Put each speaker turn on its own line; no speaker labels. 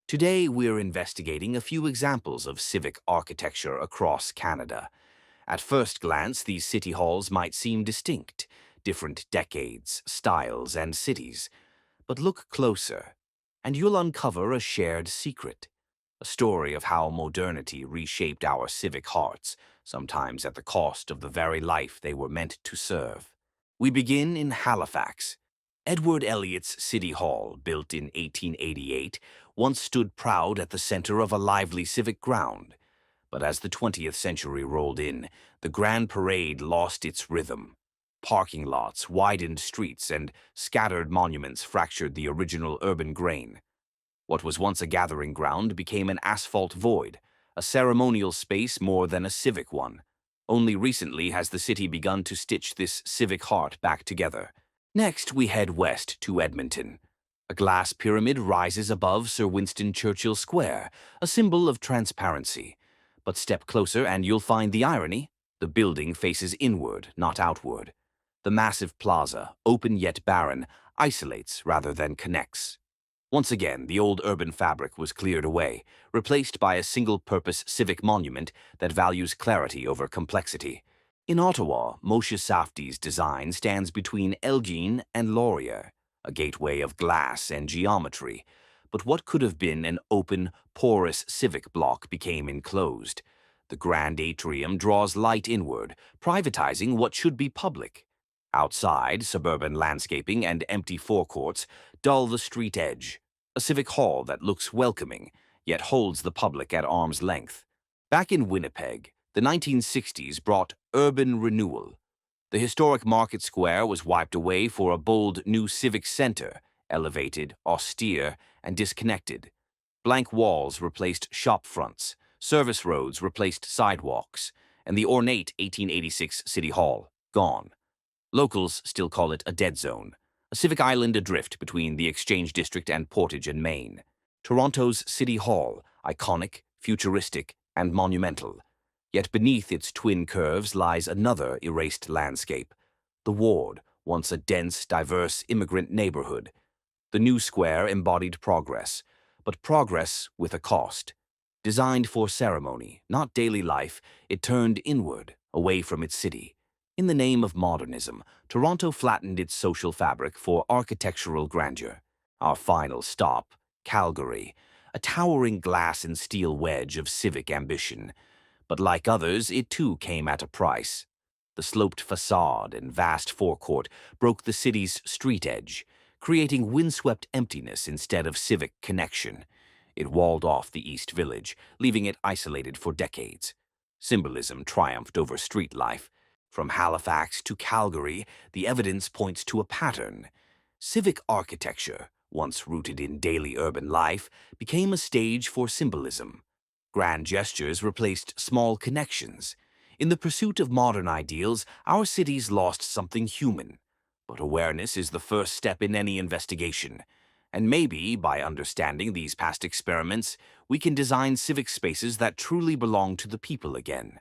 Today, we're investigating a few examples of civic architecture across Canada. At first glance, these city halls might seem distinct, different decades, styles, and cities. But look closer, and you'll uncover a shared secret, a story of how modernity reshaped our civic hearts, sometimes at the cost of the very life they were meant to serve. We begin in Halifax. Edward Elliott's City Hall, built in 1888, once stood proud at the center of a lively civic ground. But as the 20th century rolled in, the Grand Parade lost its rhythm. Parking lots, widened streets, and scattered monuments fractured the original urban grain. What was once a gathering ground became an asphalt void, a ceremonial space more than a civic one. Only recently has the city begun to stitch this civic heart back together. Next, we head west to Edmonton. A glass pyramid rises above Sir Winston Churchill Square, a symbol of transparency. But step closer and you'll find the irony. The building faces inward, not outward. The massive plaza, open yet barren, isolates rather than connects. Once again, the old urban fabric was cleared away, replaced by a single-purpose civic monument that values clarity over complexity. In Ottawa, Moshe Safdie's design stands between Elgin and Laurier, a gateway of glass and geometry. But what could have been an open, porous civic block became enclosed. The grand atrium draws light inward, privatizing what should be public. Outside, suburban landscaping and empty forecourts dull the street edge, a civic hall that looks welcoming, yet holds the public at arm's length. Back in Winnipeg, the 1960s brought urban renewal. The historic Market Square was wiped away for a bold new civic center, elevated, austere, and disconnected. Blank walls replaced shop fronts, service roads replaced sidewalks, and the ornate 1886 City Hall gone. Locals still call it a dead zone, a civic island adrift between the Exchange District and Portage and Main. Toronto's City Hall, iconic, futuristic, and monumental. Yet beneath its twin curves lies another erased landscape. The Ward, once a dense, diverse immigrant neighborhood. The new square embodied progress, but progress with a cost. Designed for ceremony, not daily life, it turned inward, away from its city. In the name of modernism, Toronto flattened its social fabric for architectural grandeur. Our final stop, Calgary, a towering glass and steel wedge of civic ambition. But like others, it too came at a price. The sloped facade and vast forecourt broke the city's street edge, creating windswept emptiness instead of civic connection. It walled off the East Village, leaving it isolated for decades. Symbolism triumphed over street life. From Halifax to Calgary, the evidence points to a pattern. Civic architecture, once rooted in daily urban life, became a stage for symbolism. Grand gestures replaced small connections. In the pursuit of modern ideals, our cities lost something human. But awareness is the first step in any investigation. And maybe, by understanding these past experiments, we can design civic spaces that truly belong to the people again.